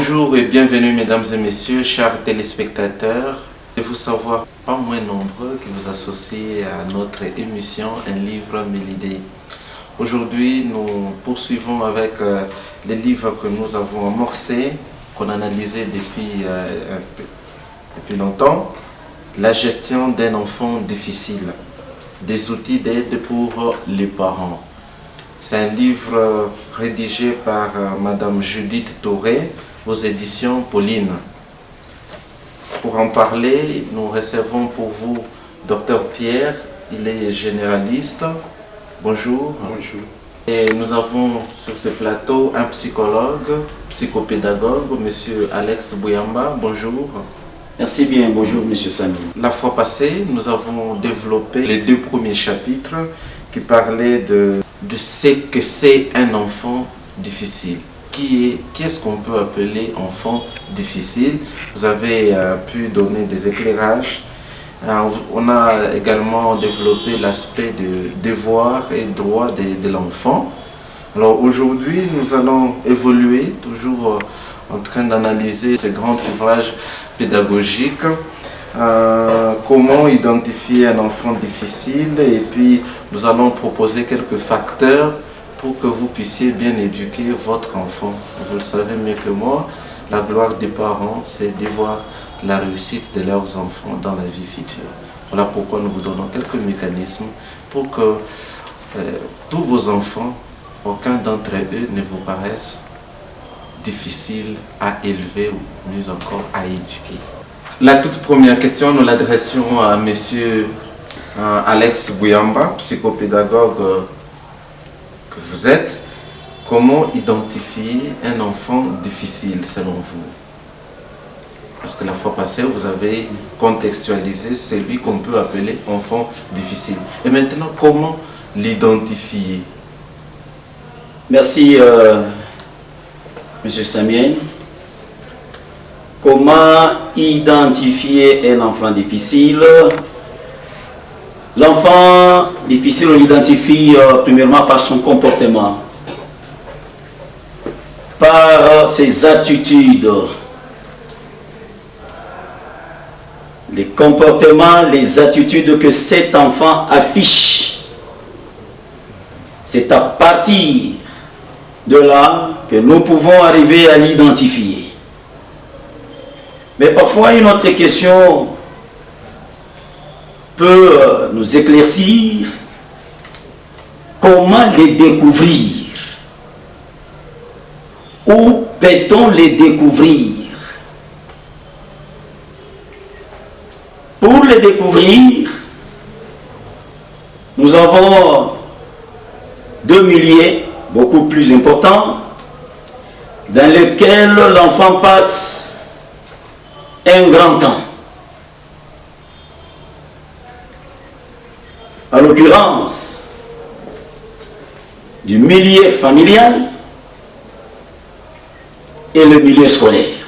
Bonjour et bienvenue mesdames et messieurs, chers téléspectateurs. Et vous savoir pas moins nombreux qui vous associez à notre émission Un livre, 1000 idées. Aujourd'hui, nous poursuivons avec les livres que nous avons amorcés, qu'on a analysés depuis longtemps. La gestion d'un enfant difficile, des outils d'aide pour les parents. C'est un livre rédigé par Madame Judith Touré aux éditions Pauline. Pour en parler, nous recevons pour vous Dr Pierre, il est généraliste. Bonjour. Bonjour. Et nous avons sur ce plateau un psychologue, psychopédagogue, Monsieur Alex Bouyamba. Bonjour. Merci bien, bonjour Monsieur Samy. La fois passée, nous avons développé les 2 premiers chapitres qui parlaient de ce que c'est un enfant difficile. Qui est-ce qu'on peut appeler enfant difficile? Vous avez pu donner des éclairages. On a également développé l'aspect de devoir et droit de l'enfant. Alors aujourd'hui, nous allons évoluer, toujours en train d'analyser ce grand ouvrage pédagogique. Comment identifier un enfant difficile, et puis nous allons proposer quelques facteurs pour que vous puissiez bien éduquer votre enfant. Vous le savez mieux que moi, la gloire des parents, c'est de voir la réussite de leurs enfants dans la vie future. Voilà pourquoi nous vous donnons quelques mécanismes pour que tous vos enfants, aucun d'entre eux ne vous paraisse difficile à élever ou mieux encore à éduquer. La toute première question, nous l'adressions à Monsieur Alex Bouyamba, psychopédagogue que vous êtes. Comment identifier un enfant difficile selon vous? Parce que la fois passée, vous avez contextualisé celui qu'on peut appeler enfant difficile. Et maintenant, comment l'identifier? Merci Monsieur Samuel. Comment identifier un enfant difficile? L'enfant difficile, on l'identifie premièrement par son comportement, par ses attitudes. Les comportements, les attitudes que cet enfant affiche. C'est à partir de là que nous pouvons arriver à l'identifier. Mais parfois, une autre question peut nous éclaircir. Comment les découvrir? Où peut-on les découvrir? Pour les découvrir, nous avons 2 milieux beaucoup plus importants dans lesquels l'enfant passe un grand temps. En l'occurrence, du milieu familial et le milieu scolaire.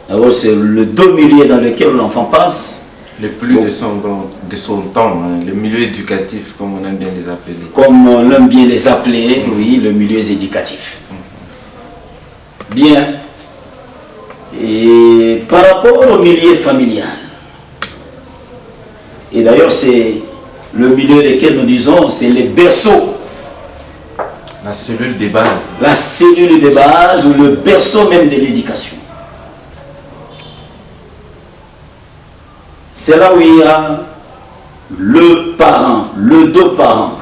Alors c'est le 2 milieux dans lesquels l'enfant passe. Le plus de son temps, hein, le milieu éducatif, comme on aime bien les appeler. Comme on aime bien les appeler, oui, le milieu éducatif. Bien. Et par rapport au milieu familial, et d'ailleurs c'est le milieu desquels nous disons, c'est les berceaux. La cellule de base. La cellule de base ou le berceau même de l'éducation. C'est là où il y a le parent, le 2 parents.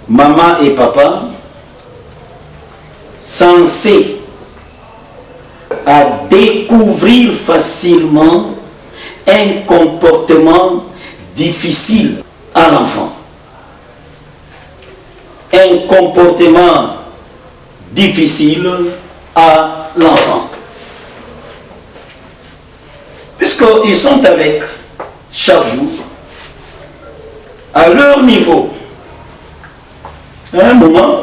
Maman et papa, censés à découvrir facilement un comportement difficile à l'enfant. Un comportement difficile à l'enfant. Puisqu'ils sont avec chaque jour, à leur niveau. À un moment,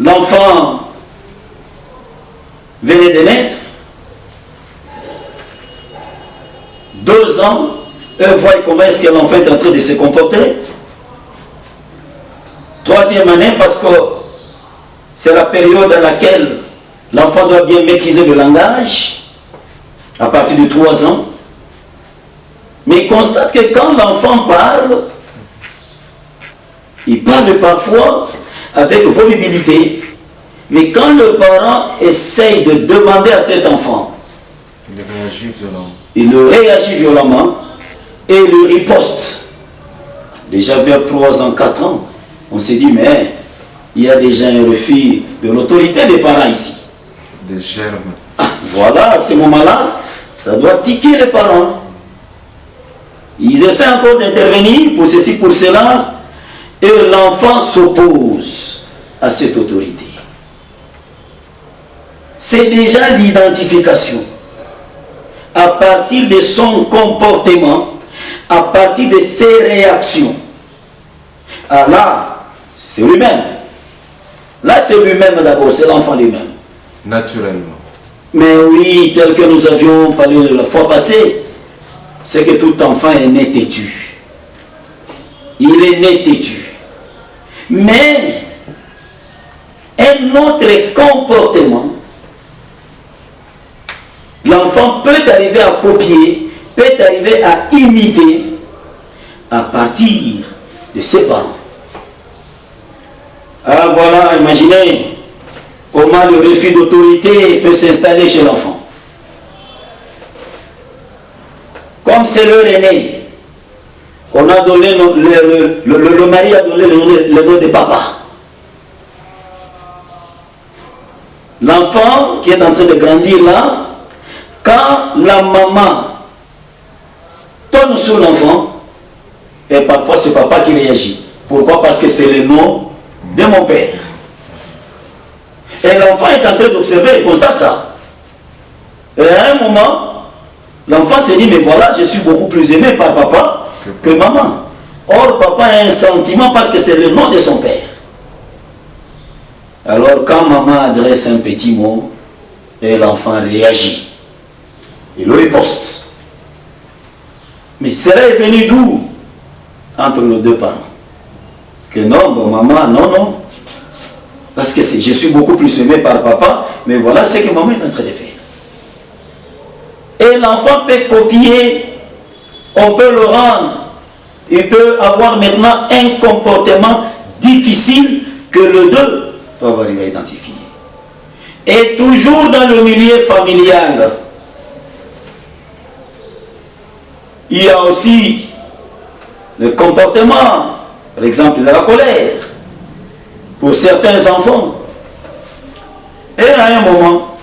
l'enfant venait de naître, 2 ans, eux voient comment est-ce que l'enfant est en train de se comporter. 3e année, parce que c'est la période dans laquelle l'enfant doit bien maîtriser le langage, à partir de 3 ans. Mais constate que quand l'enfant parle, il parle parfois avec volubilité, mais quand le parent essaye de demander à cet enfant, il réagit violemment et il riposte. Déjà vers 3 ans, 4 ans, on s'est dit, mais il y a déjà un refus de l'autorité des parents ici. Des germes. Ah, voilà, à ce moment-là, ça doit tiquer les parents. Ils essaient encore d'intervenir pour ceci, pour cela, et l'enfant s'oppose à cette autorité. C'est déjà l'identification. À partir de son comportement, à partir de ses réactions. Ah là, c'est lui-même. Là, c'est lui-même d'abord, c'est l'enfant lui-même. Naturellement. Mais oui, tel que nous avions parlé la fois passée, c'est que tout enfant est né têtu. Il est né têtu. Mais un autre comportement, l'enfant peut arriver à copier, peut arriver à imiter à partir de ses parents. Ah voilà, imaginez comment le refus d'autorité peut s'installer chez l'enfant. Comme c'est leur aîné, on a donné le mari a donné le nom de papa. L'enfant qui est en train de grandir là, quand la maman tourne sur l'enfant, et parfois c'est papa qui réagit. Pourquoi? Parce que c'est le nom de mon père. Et l'enfant est en train d'observer, il constate ça. Et à un moment, l'enfant se dit, mais voilà, je suis beaucoup plus aimé par papa que maman. Or, papa a un sentiment parce que c'est le nom de son père. Alors, quand maman adresse un petit mot, et l'enfant réagit. Il le riposte. Mais cela est venu d'où? Entre nos deux parents. Que non, bon, maman, non, non. Parce que je suis beaucoup plus aimé par papa, mais voilà ce que maman est en train de faire. Et l'enfant peut copier, on peut le rendre. Il peut avoir maintenant un comportement difficile que les deux doivent arriver à identifier. Et toujours dans le milieu familial, il y a aussi le comportement, par exemple, de la colère, pour certains enfants. Et à un moment,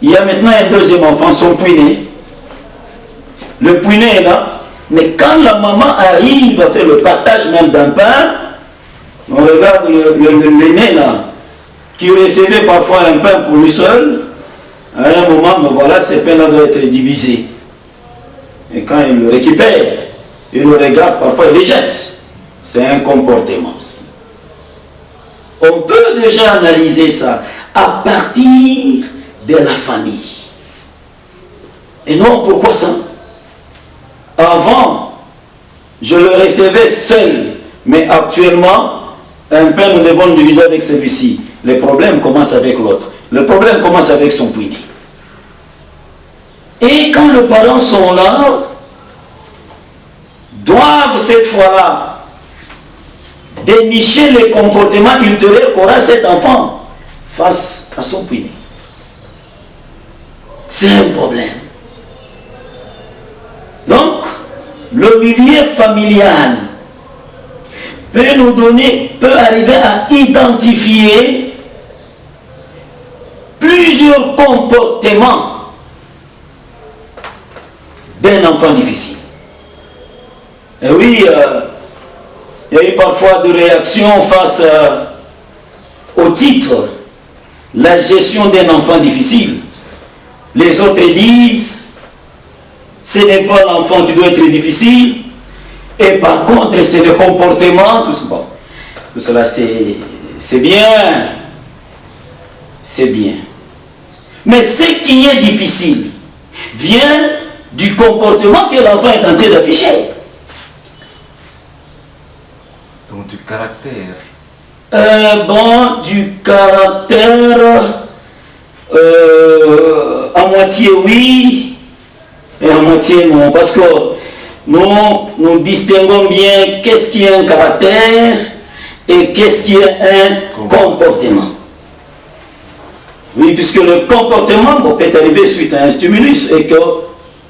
il y a maintenant un deuxième enfant, son puiné. Le puiné est là, mais quand la maman arrive à faire le partage même d'un pain, on regarde l'aîné là, qui recevait parfois un pain pour lui seul, à un moment, ben voilà, ces pains-là doivent être divisés. Et quand il le récupère, il le regarde, parfois il les jette. C'est un comportement aussi. On peut déjà analyser ça à partir de la famille. Et non, pourquoi ça? Avant, je le recevais seul, mais actuellement, un pain, nous devons le diviser avec celui-ci. Le problème commence avec l'autre. Le problème commence avec son puiné. Et quand les parents sont là, doivent cette fois-là dénicher les comportements ultérieurs qu'aura cet enfant face à son puiné. C'est un problème. Donc, le milieu familial peut arriver à identifier plusieurs comportements d'un enfant difficile. Et oui, il y a eu parfois des réactions face au titre « La gestion d'un enfant difficile ». Les autres disent « Ce n'est pas l'enfant qui doit être difficile ». Et par contre, c'est le comportement, tout cela c'est bien. C'est bien. Mais ce qui est difficile vient du comportement que l'enfant est en train d'afficher. Donc du caractère. Bon, du caractère, à moitié oui et à moitié non. Parce que nous distinguons bien qu'est-ce qui est un caractère et qu'est-ce qui est un comportement. Oui, puisque le comportement peut arriver suite à un stimulus et que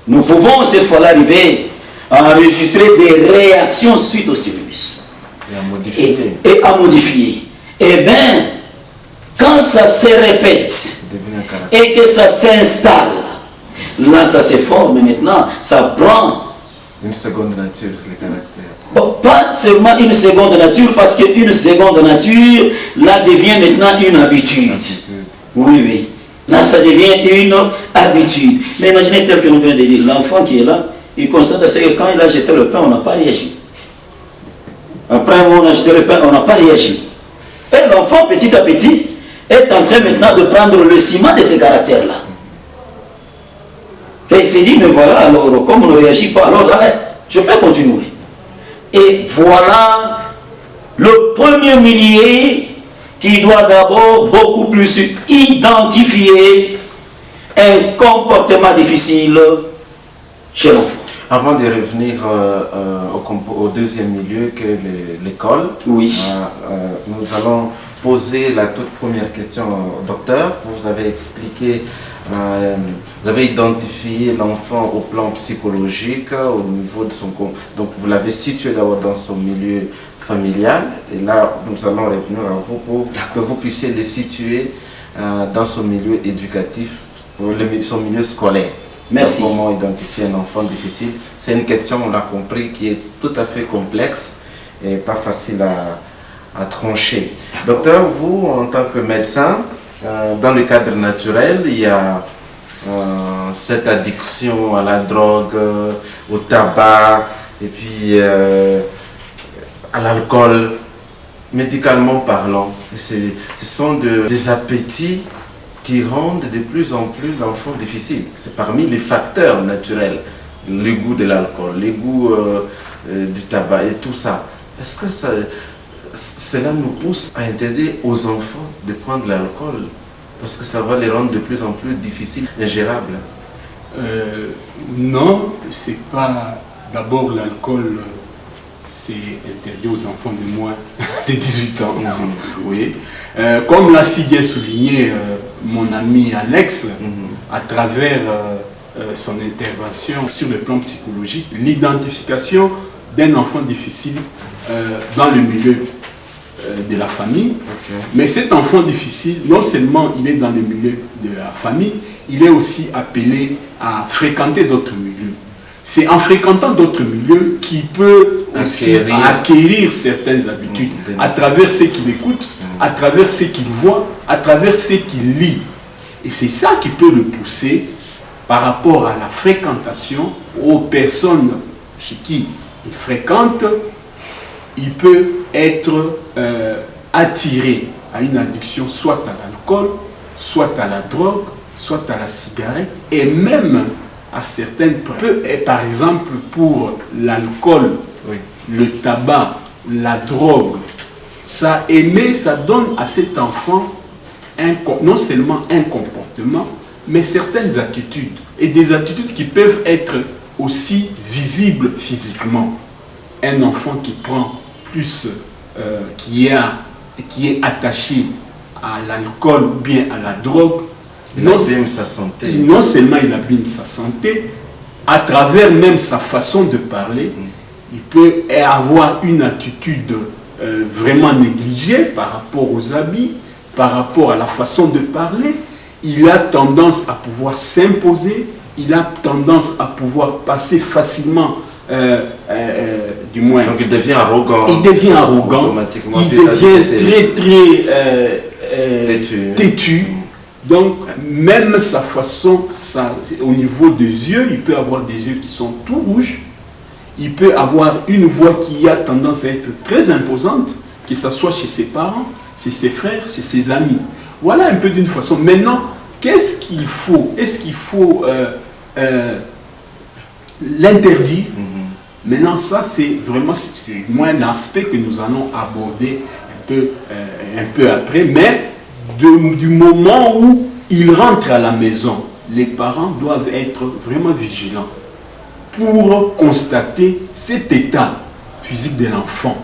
nous pouvons cette fois-là arriver à enregistrer des réactions suite au stimulus. Et à modifier. Et à modifier. Eh bien, quand ça se répète et que ça s'installe, là ça se forme maintenant, ça prend une seconde nature, le caractère. Bon, pas seulement une seconde nature, parce qu'une seconde nature, là devient maintenant une habitude. Oui, oui. Là, ça devient une habitude. Mais imaginez tel que nous venons de dire, l'enfant qui est là, il constate que quand il a jeté le pain, on n'a pas réagi. Après un moment, on a jeté le pain, on n'a pas réagi. Et l'enfant, petit à petit, est en train maintenant de prendre le ciment de ce caractère-là. Et il s'est dit, mais voilà, alors, comme on ne réagit pas, alors là, je peux continuer. Et voilà le premier millier qui doit d'abord beaucoup plus identifier un comportement difficile chez l'enfant. Avant de revenir au deuxième milieu que l'école, oui. Nous allons poser la toute première question au docteur. Vous avez expliqué, vous avez identifié l'enfant au plan psychologique, au niveau de son... Donc vous l'avez situé d'abord dans son milieu familial. Et là, nous allons revenir à vous pour que vous puissiez le situer dans son milieu éducatif, son milieu scolaire. Merci. Comment identifier un enfant difficile? C'est une question, on l'a compris, qui est tout à fait complexe et pas facile à trancher. Docteur, vous, en tant que médecin, dans le cadre naturel, il y a cette addiction à la drogue, au tabac, et puis à l'alcool, médicalement parlant. Ce sont des appétits qui rendent de plus en plus l'enfant difficile. C'est parmi les facteurs naturels, le goût de l'alcool, le goût du tabac et tout ça. Est-ce que cela nous pousse à interdire aux enfants de prendre l'alcool? Parce que ça va les rendre de plus en plus difficiles, ingérables. Non, c'est pas d'abord l'alcool, c'est interdit aux enfants de moins de 18 ans. Oui. Comme l'a si bien souligné mon ami Alex, à travers son intervention sur le plan psychologique, l'identification d'un enfant difficile dans le milieu de la famille. Mais cet enfant difficile, non seulement il est dans le milieu de la famille, il est aussi appelé à fréquenter d'autres milieux. C'est en fréquentant d'autres milieux qu'il peut aussi acquérir certaines habitudes à travers ce qu'il écoute, à travers ce qu'il voit, à travers ce qu'il lit. Et c'est ça qui peut le pousser par rapport à la fréquentation aux personnes chez qui il fréquente. Il peut être attiré à une addiction soit à l'alcool, soit à la drogue, soit à la cigarette, et même à certaines par exemple pour l'alcool, le tabac, la drogue, ça donne à cet enfant non seulement un comportement, mais certaines attitudes, et des attitudes qui peuvent être aussi visibles physiquement. Un enfant qui prend plus, qui est attaché à l'alcool ou bien à la drogue, non seulement il abîme sa santé, à travers même sa façon de parler, il peut avoir une attitude vraiment négligée par rapport aux habits, par rapport à la façon de parler. Il a tendance à pouvoir s'imposer, il a tendance à pouvoir passer facilement, du moins. Donc il devient arrogant. Il devient arrogant. Automatiquement, il devient très têtu. Donc, même sa façon, au niveau des yeux, il peut avoir des yeux qui sont tout rouges. Il peut avoir une voix qui a tendance à être très imposante, que ce soit chez ses parents, chez ses frères, chez ses amis. Voilà un peu d'une façon. Maintenant, qu'est-ce qu'il faut? Est-ce qu'il faut l'interdire? Maintenant, ça, c'est vraiment moins l'aspect que nous allons aborder un un peu après, mais du moment où il rentre à la maison, les parents doivent être vraiment vigilants pour constater cet état physique de l'enfant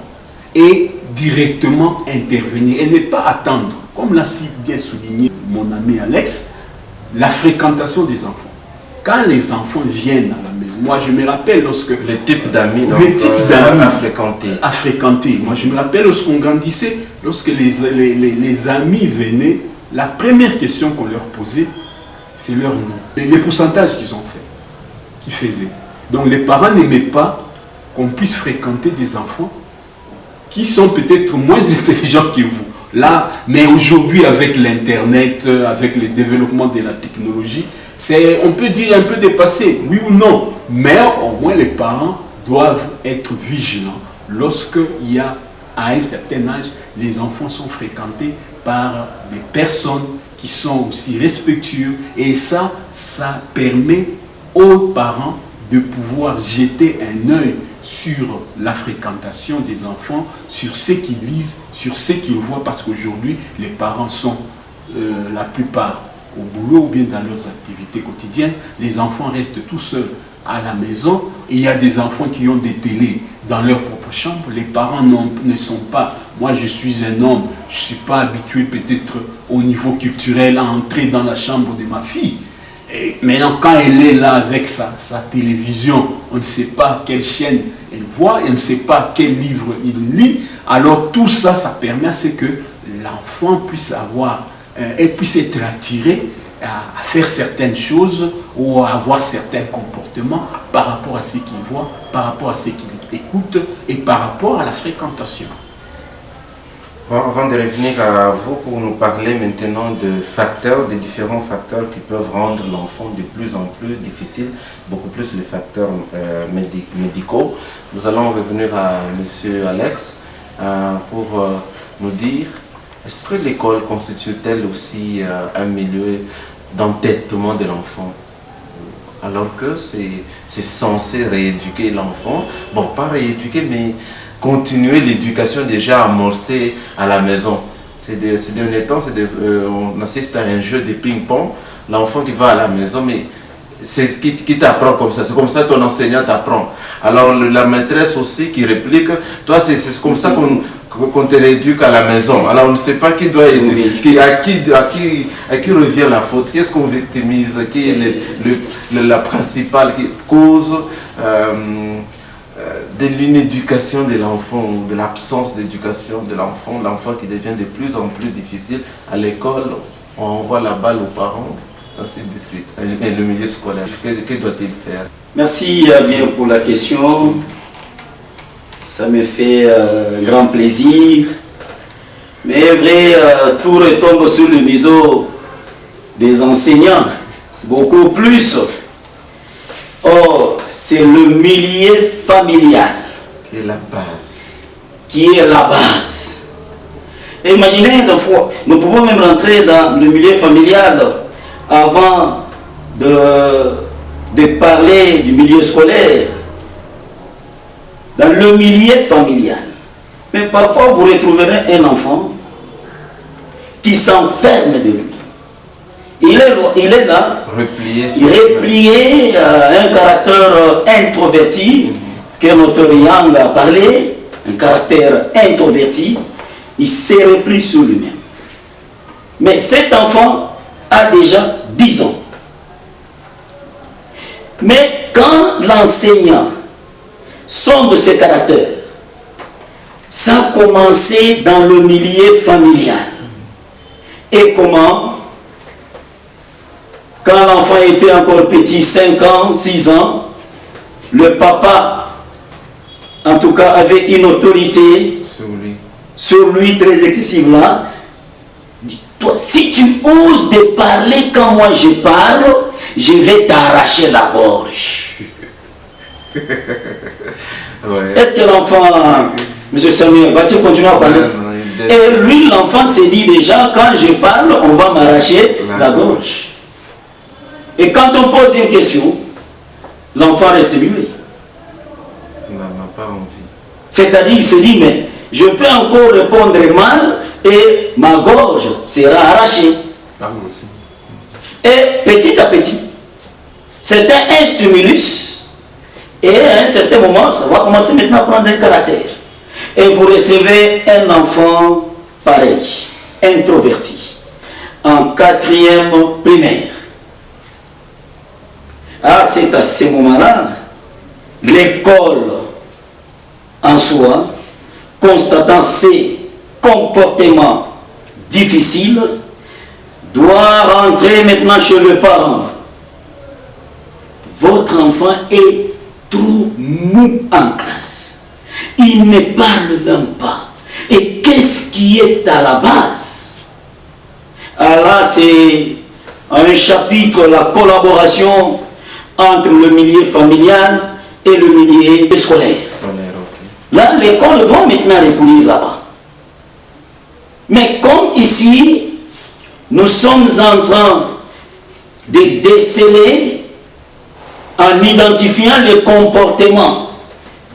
et directement intervenir et ne pas attendre, comme l'a si bien souligné mon ami Alex, la fréquentation des enfants. Quand les enfants viennent à la maison, moi je me rappelle lorsque... Le type d'amis à fréquenter. Moi je me rappelle lorsqu'on grandissait, lorsque les amis venaient, la première question qu'on leur posait, c'est leur nom. Les pourcentages qu'ils ont fait, qu'ils faisaient. Donc les parents n'aimaient pas qu'on puisse fréquenter des enfants qui sont peut-être moins intelligents que vous. Là, mais aujourd'hui avec l'Internet, avec le développement de la technologie, on peut dire un peu dépassé, oui ou non. Mais au moins les parents doivent être vigilants lorsqu'il y a, à un certain âge, les enfants sont fréquentés par des personnes qui sont aussi respectueuses. Et ça permet aux parents de pouvoir jeter un œil sur la fréquentation des enfants, sur ce qu'ils lisent, sur ce qu'ils voient, parce qu'aujourd'hui, les parents sont la plupart au boulot ou bien dans leurs activités quotidiennes. Les enfants restent tout seuls à la maison. Et il y a des enfants qui ont des télés dans leur propre chambre. Les parents ne sont pas... Moi, je suis un homme, je ne suis pas habitué peut-être au niveau culturel à entrer dans la chambre de ma fille. Et maintenant, quand elle est là avec sa télévision, on ne sait pas quelle chaîne elle voit, et on ne sait pas quel livre il lit. Alors tout ça, ça permet à ce que l'enfant puisse puisse être attiré à faire certaines choses ou à avoir certains comportements par rapport à ce qu'il voit, par rapport à ce qu'il écoute et par rapport à la fréquentation. Bon, avant de revenir à vous pour nous parler maintenant des différents facteurs qui peuvent rendre l'enfant de plus en plus difficile, beaucoup plus les facteurs médicaux, nous allons revenir à M. Alex pour nous dire, est-ce que l'école constitue-t-elle aussi un milieu d'entêtement de l'enfant, alors que c'est censé rééduquer l'enfant, bon, pas rééduquer, mais continuer l'éducation déjà amorcée à la maison. Ces derniers temps, on assiste à un jeu de ping-pong, l'enfant qui va à la maison, mais c'est qui t'apprend comme ça, c'est comme ça que ton enseignant t'apprend. Alors la maîtresse aussi qui réplique, toi c'est comme ça qu'on te rééduque à la maison. Alors on ne sait pas qui doit éduquer, à qui revient la faute, qui est-ce qu'on victimise, qui est la principale cause de l'inéducation de l'enfant, ou de l'absence d'éducation de l'enfant qui devient de plus en plus difficile. À l'école, on envoie la balle aux parents, ainsi de suite. Et le milieu scolaire, que doit-il faire? Merci bien pour la question. Ça me fait grand plaisir. Mais vrai, tout retombe sur le museau des enseignants, beaucoup plus. Or, c'est le milieu familial qui est la base. Qui est la base. Et imaginez, nous pouvons même rentrer dans le milieu familial avant de parler du milieu scolaire. Dans le milieu familial. Mais parfois, vous retrouverez un enfant qui s'enferme de lui. Il est là, replié, un caractère introverti, que notre Yang a parlé, un caractère introverti, il se replie sur lui-même. Mais cet enfant a déjà 10 ans. Mais quand l'enseignant sonde ce caractère, ça a commencé dans le milieu familial. Et comment? Quand l'enfant était encore petit, 5 ans, 6 ans, le papa, en tout cas, avait une autorité sur lui très excessive là. Toi, si tu oses de parler quand moi je parle, je vais t'arracher la gorge. Ouais. Est-ce que l'enfant, M. Samuel, va-t-il continuer à parler? Et lui, l'enfant s'est dit déjà, quand je parle, on va m'arracher la gorge. Et quand on pose une question, l'enfant reste muet. Il n'a pas envie. C'est-à-dire, il se dit, mais je peux encore répondre mal et ma gorge sera arrachée. Et petit à petit, c'est un stimulus et à un certain moment, ça va commencer maintenant à prendre un caractère. Et vous recevez un enfant pareil, introverti, en 4e primaire. Ah, c'est à ce moment-là, l'école en soi, constatant ces comportements difficiles, doit rentrer maintenant chez le parent. Votre enfant est trop mou en classe. Il ne parle même pas. Et qu'est-ce qui est à la base? Alors là, c'est un chapitre, la collaboration entre le milieu familial et le milieu scolaire. Là, l'école doit maintenant recourir là-bas. Mais comme ici, nous sommes en train de déceler en identifiant le comportement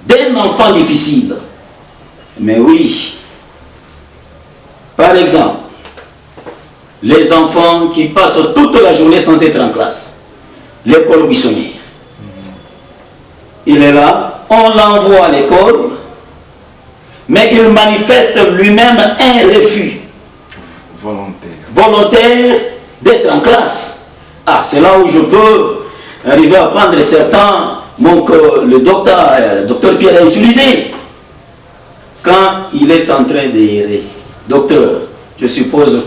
d'un enfant difficile. Mais oui, par exemple, les enfants qui passent toute la journée sans être en classe, l'école buissonnière. Il est là, on l'envoie à l'école, mais il manifeste lui-même un refus volontaire d'être en classe. Ah, c'est là où je peux arriver à prendre certains mots que le docteur Pierre a utilisé. Quand il est en train d'errer, docteur, je suppose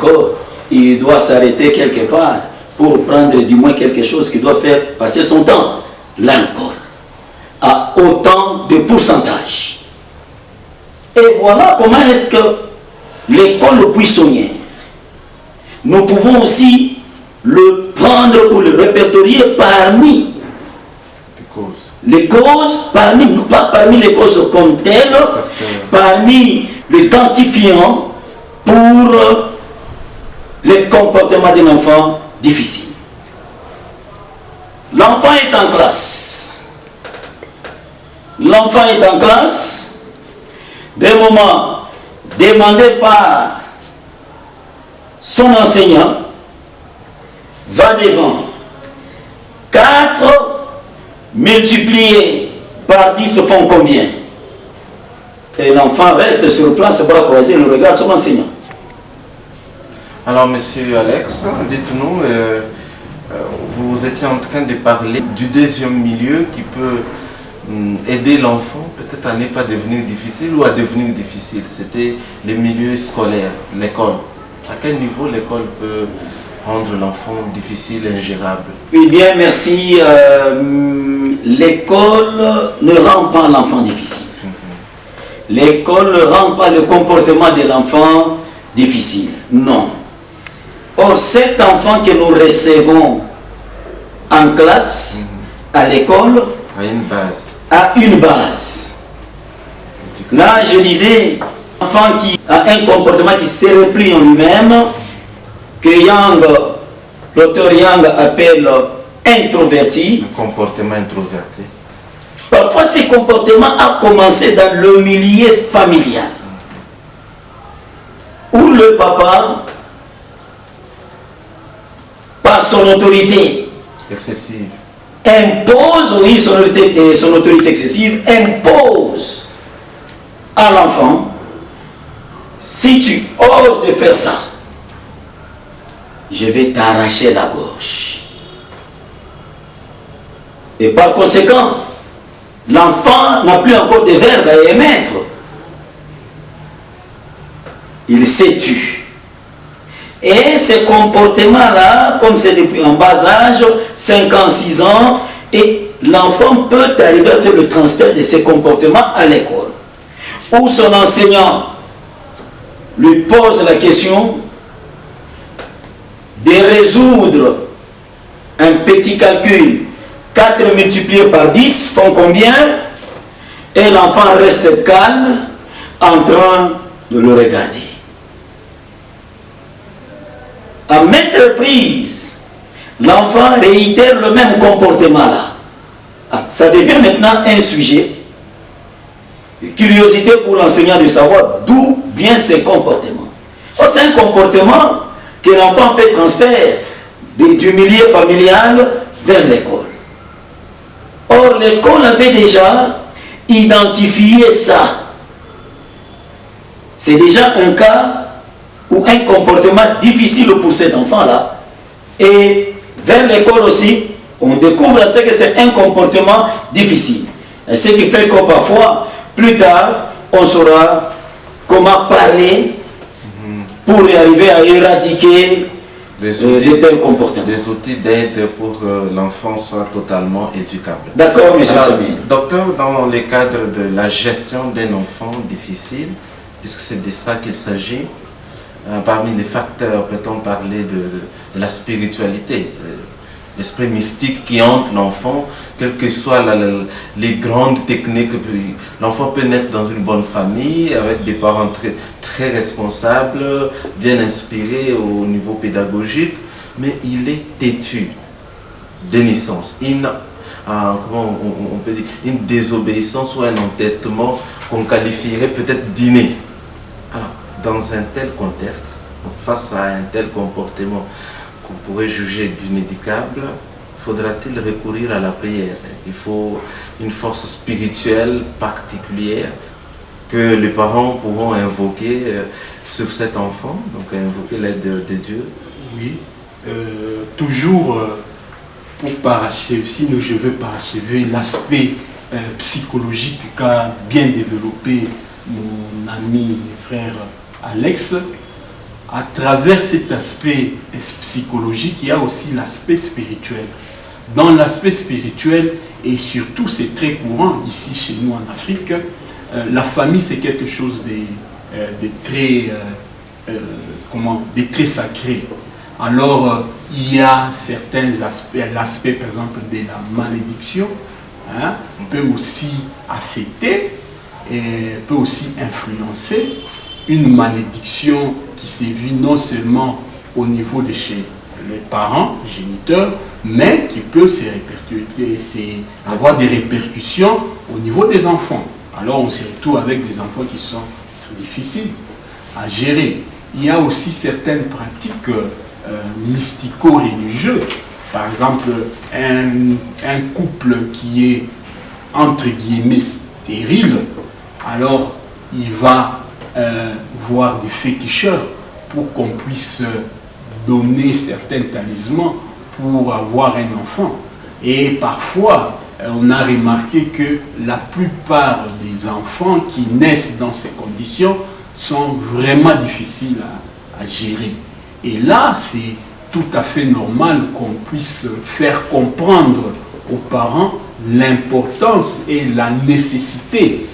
qu'il doit s'arrêter quelque part pour prendre du moins quelque chose qui doit faire passer son temps. L'alcool à autant de pourcentage. Et voilà comment est-ce que l'école buissonnière, nous pouvons aussi le prendre ou le répertorier parmi les causes, pas parmi les causes comme telles, parmi les quantifiants pour les comportements d'un enfant difficile. L'enfant est en classe. L'enfant est en classe. Des moments demandés par son enseignant, va devant 4 multiplié par 10 font combien? Et l'enfant reste sur place, bras croisés, il regarde son enseignant. Alors, monsieur Alex, dites-nous, vous étiez en train de parler du deuxième milieu qui peut aider l'enfant peut-être à ne pas devenir difficile ou à devenir difficile. C'était le milieu scolaire, l'école. À quel niveau l'école peut rendre l'enfant difficile et ingérable? Oui, bien, merci. L'école ne rend pas l'enfant difficile. L'école ne rend pas le comportement de l'enfant difficile. Non. Or, cet enfant que nous recevons en classe, à l'école, a une base. Là, je disais, enfant qui a un comportement qui se replie en lui-même, que l'auteur Yang appelle introverti. Un comportement introverti. Parfois, ce comportement a commencé dans le milieu familial, où le papa, par son autorité excessive, impose, oui, son autorité excessive, impose à l'enfant, si tu oses de faire ça, je vais t'arracher la gorge. Et par conséquent, l'enfant n'a plus encore de verbe à émettre. Il se tue. Et ce comportement-là, comme c'est depuis un bas âge, 5 ans, 6 ans, et l'enfant peut arriver à faire le transfert de ce comportement à l'école, où son enseignant lui pose la question de résoudre un petit calcul. 4 multiplié par 10 font combien? Et l'enfant reste calme en train de le regarder. À maintes reprises, l'enfant réitère le même comportement là. Ça devient maintenant un sujet curiosité pour l'enseignant de savoir d'où viennent ces comportements. C'est un comportement que l'enfant fait transfert du milieu familial vers l'école. Or, l'école avait déjà identifié ça. C'est déjà un cas ou un comportement difficile pour cet enfant-là. Et vers l'école aussi, on découvre ce que c'est un comportement difficile. Et ce qui fait que parfois, plus tard, on saura comment parler pour arriver à éradiquer de tels comportements. Des outils d'aide pour que l'enfant soit totalement éducable. D'accord, M. Samir. Docteur, dans le cadre de la gestion d'un enfant difficile, puisque c'est de ça qu'il s'agit, parmi les facteurs, peut-on parler de la spiritualité, l'esprit mystique qui hante l'enfant, quelles que soient les grandes techniques. L'enfant peut naître dans une bonne famille, avec des parents très responsables, bien inspirés au niveau pédagogique, mais il est têtu de naissance. Comment on peut dire, une désobéissance ou un entêtement qu'on qualifierait peut-être d'inné. Alors, dans un tel contexte, face à un tel comportement qu'on pourrait juger d'inéducable, faudra-t-il recourir à la prière? Il faut une force spirituelle particulière que les parents pourront invoquer sur cet enfant, donc invoquer l'aide de Dieu. Oui, toujours pour parachever, sinon je veux parachever l'aspect psychologique qu'a bien développé mon ami et frère Alex. À travers cet aspect psychologique, il y a aussi l'aspect spirituel. Dans l'aspect spirituel, et surtout c'est très courant ici chez nous en Afrique, la famille c'est quelque chose de très sacré. Alors il y a certains aspects, l'aspect par exemple de la malédiction, peut aussi affecter et peut aussi influencer. Une malédiction qui sévit non seulement au niveau de chez les parents, géniteurs, mais qui peut se répercuter, avoir des répercussions au niveau des enfants. Alors on se retrouve avec des enfants qui sont très difficiles à gérer. Il y a aussi certaines pratiques mystico-religieuses. Par exemple, un couple qui est entre guillemets stérile, alors il va voir des féticheurs pour qu'on puisse donner certains talismans pour avoir un enfant. Et parfois, on a remarqué que la plupart des enfants qui naissent dans ces conditions sont vraiment difficiles à gérer. Et là, c'est tout à fait normal qu'on puisse faire comprendre aux parents l'importance et la nécessité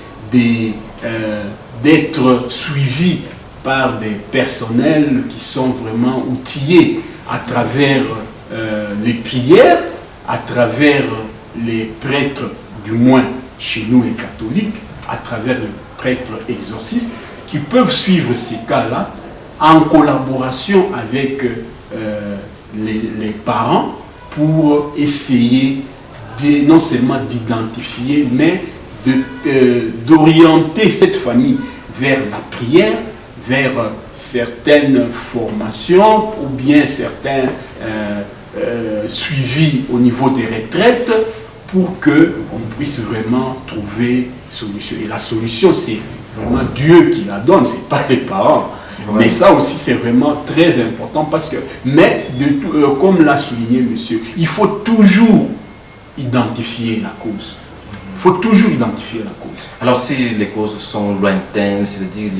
d'être suivis par des personnels qui sont vraiment outillés à travers les prières, à travers les prêtres, du moins chez nous les catholiques, à travers les prêtres exorcistes, qui peuvent suivre ces cas-là en collaboration avec les parents pour essayer non seulement d'identifier, mais d'orienter cette famille vers la prière, vers certaines formations ou bien certains suivis au niveau des retraites pour qu'on puisse vraiment trouver solution. Et la solution, c'est vraiment Dieu qui la donne, ce n'est pas les parents. Ouais. Mais ça aussi, c'est vraiment très important parce que, comme l'a souligné monsieur, il faut toujours identifier la cause. Il faut toujours identifier la cause. Alors si les causes sont lointaines, c'est-à-dire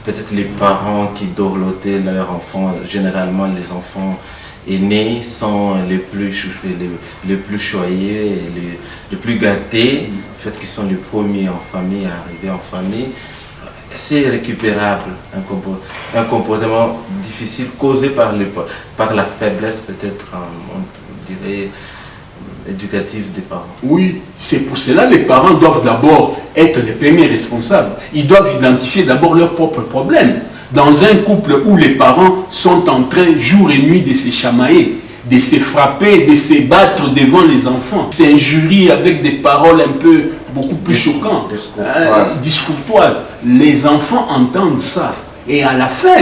peut-être les parents qui dorlotaient leurs enfants, généralement les enfants aînés sont les plus choyés, les plus gâtés, en fait qu'ils sont les premiers en famille à arriver en famille. C'est récupérable, un comportement difficile causé par la faiblesse peut-être, on dirait, éducative des parents. Oui, c'est pour cela que les parents doivent d'abord être les premiers responsables. Ils doivent identifier d'abord leurs propres problèmes. Dans un couple où les parents sont en train jour et nuit de se chamailler, de se frapper, de se battre devant les enfants, s'injurier avec des paroles un peu beaucoup plus choquantes, discourtoises. Les enfants entendent ça. Et à la fin,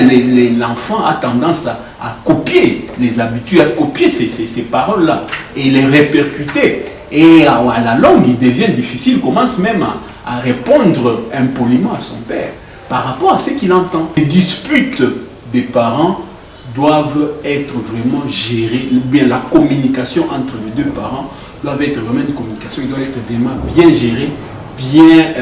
l'enfant a tendance à copier les habitudes, à copier ces paroles-là et les répercuter. Et à la longue, il devient difficile, il commence même à répondre impoliment à son père par rapport à ce qu'il entend. Les disputes des parents doivent être vraiment gérées, bien la communication entre les deux parents doit être vraiment une communication, il doit être vraiment bien gérée, bien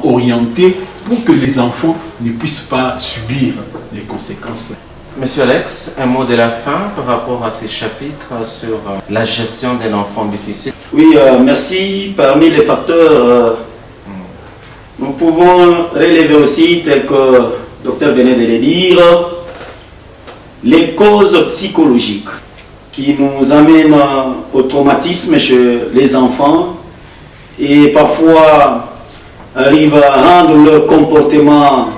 orientée pour que les enfants ne puissent pas subir les conséquences. Monsieur Alex, un mot de la fin par rapport à ces chapitres sur la gestion d'un enfant difficile. Oui, merci. Parmi les facteurs, nous pouvons relever aussi, tel que le docteur venait de le dire, les causes psychologiques qui nous amènent au traumatisme chez les enfants et parfois arrivent à rendre leur comportement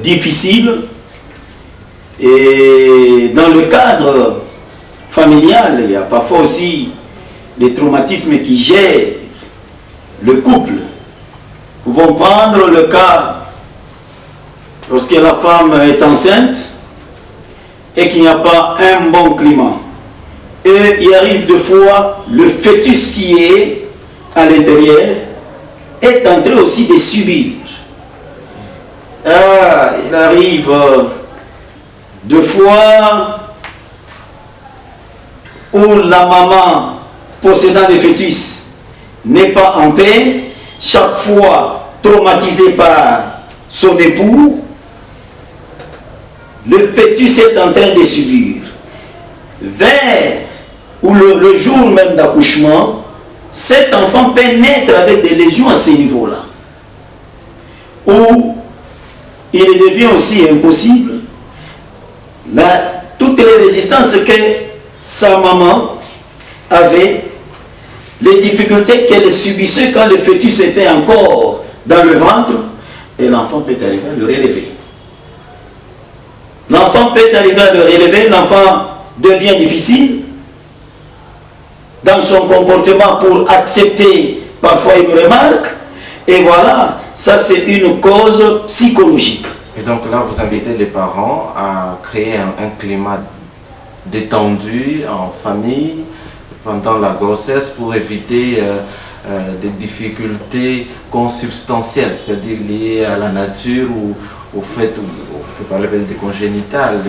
difficile. Et dans le cadre familial, il y a parfois aussi des traumatismes qui gèrent le couple. Nous pouvons prendre le cas lorsque la femme est enceinte et qu'il n'y a pas un bon climat. Et il arrive des fois, le fœtus qui est à l'intérieur est en train aussi de subir. Il arrive deux fois où la maman possédant le fœtus n'est pas en paix, chaque fois traumatisée par son époux, le fœtus est en train de subir. Vers ou le jour même d'accouchement, cet enfant peut naître avec des lésions à ce niveau-là, où il devient aussi impossible toutes les résistances que sa maman avait, les difficultés qu'elle subissait quand le fœtus était encore dans le ventre, et l'enfant peut arriver à le relever. L'enfant peut arriver à le relever, l'enfant devient difficile dans son comportement pour accepter parfois une remarque, et voilà, ça c'est une cause psychologique. Et donc là, vous invitez les parents à créer un climat détendu en famille pendant la grossesse pour éviter des difficultés consubstantielles, c'est-à-dire liées à la nature ou au fait, on peut parler des congénitales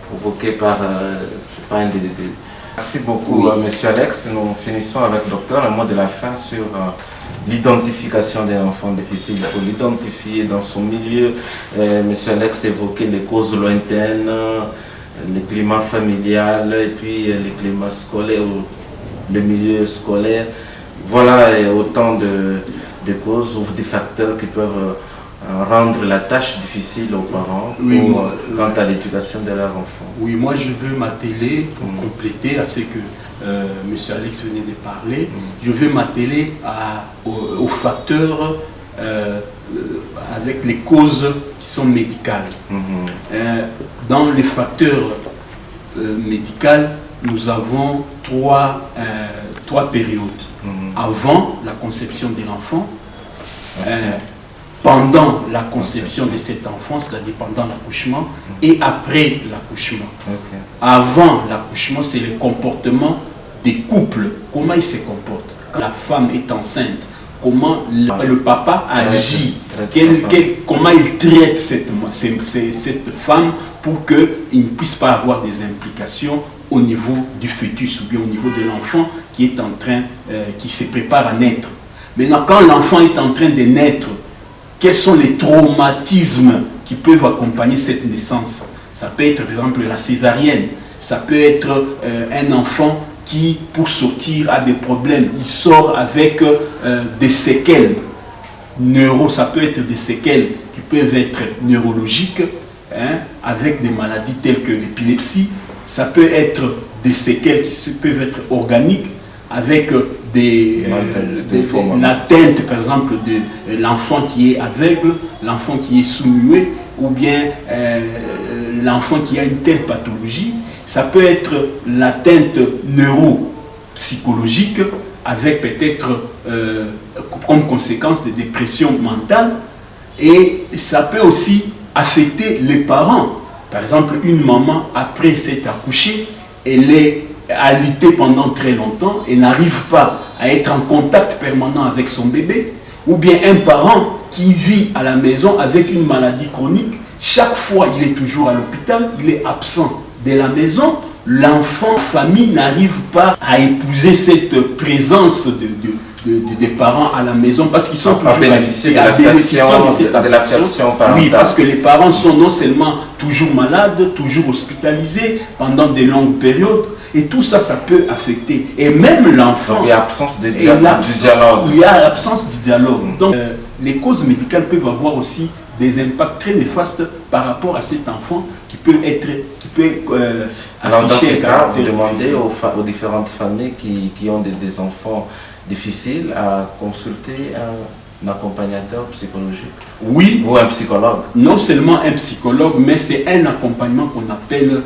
provoquées par un des... Merci beaucoup, oui. Monsieur Alex. Nous finissons avec le docteur un mot de la fin sur l'identification d'un enfant difficile. Il faut l'identifier dans son milieu. Monsieur Alex évoquait les causes lointaines, le climat familial et puis le climat scolaire, le milieu scolaire. Voilà autant de causes ou des facteurs qui peuvent rendre la tâche difficile aux parents quant à l'éducation de leur enfant. Oui, moi je veux m'atteler pour compléter à ce que M. Alex venait de parler. Je veux m'atteler aux facteurs avec les causes qui sont médicales. Dans les facteurs médicaux, nous avons trois périodes. Avant la conception de l'enfant, pendant la conception de cet enfant, c'est-à-dire pendant l'accouchement, et après l'accouchement. Avant l'accouchement, c'est le comportement des couples. Comment ils se comportent? Quand la femme est enceinte, comment le papa agit, comment il traite cette femme pour qu'il ne puisse pas avoir des implications au niveau du fœtus ou bien au niveau de l'enfant qui est en train, qui se prépare à naître. Maintenant, quand l'enfant est en train de naître, quels sont les traumatismes qui peuvent accompagner cette naissance? Ça peut être par exemple la césarienne, ça peut être un enfant qui, pour sortir, a des problèmes, il sort avec des séquelles ça peut être des séquelles qui peuvent être neurologiques, avec des maladies telles que l'épilepsie, ça peut être des séquelles qui peuvent être organiques, avec une atteinte par exemple de l'enfant qui est aveugle, l'enfant qui est sourd-muet, ou bien l'enfant qui a une telle pathologie. Ça peut être l'atteinte neuropsychologique avec peut-être comme conséquence des dépressions mentales. Et ça peut aussi affecter les parents. Par exemple, une maman, après s'être accouchée, elle est alitée pendant très longtemps et n'arrive pas à être en contact permanent avec son bébé. Ou bien un parent qui vit à la maison avec une maladie chronique, chaque fois il est toujours à l'hôpital, il est absent de la maison. L'enfant, famille n'arrive pas à épouser cette présence des parents à la maison parce qu'ils sont toujours bénéficier de l'affection parentale. Oui, parce que les parents sont non seulement toujours malades, toujours hospitalisés pendant de longues périodes. Et tout ça, ça peut affecter. Et même l'enfant... Il y a absence de dialogue. Il y a absence de dialogue. Donc, les causes médicales peuvent avoir aussi des impacts très néfastes par rapport à cet enfant qui peut alors dans ce cas, vous demandez aux différentes familles qui ont des enfants difficiles à consulter un accompagnateur psychologique. Oui. Ou un psychologue. Non seulement un psychologue, mais c'est un accompagnement qu'on appelle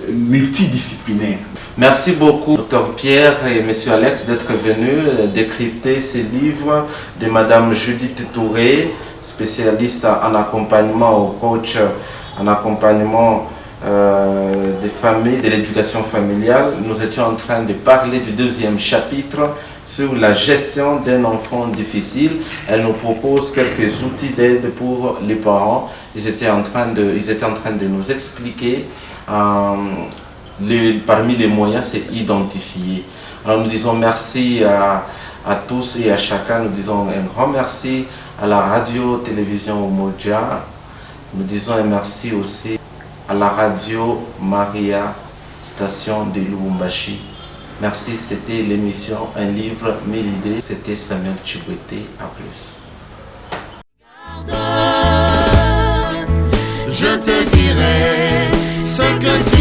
multidisciplinaire. Merci beaucoup, Dr Pierre et M. Alex, d'être venus décrypter ces livres de Mme Judith Touré, spécialiste en accompagnement au coach, en accompagnement des familles, de l'éducation familiale. Nous étions en train de parler du deuxième chapitre sur la gestion d'un enfant difficile. Elle nous propose quelques outils d'aide pour les parents. Ils étaient en train de nous expliquer, parmi les moyens, c'est identifier. Alors nous disons merci à tous et à chacun. Nous disons un grand merci à la radio-télévision Umoja. Nous disons un merci aussi à la radio Maria, station de Lubumbashi. Merci, c'était l'émission Un livre, 1000 idées. C'était Samuel Chibouete. À plus. Je te dirai ce que tu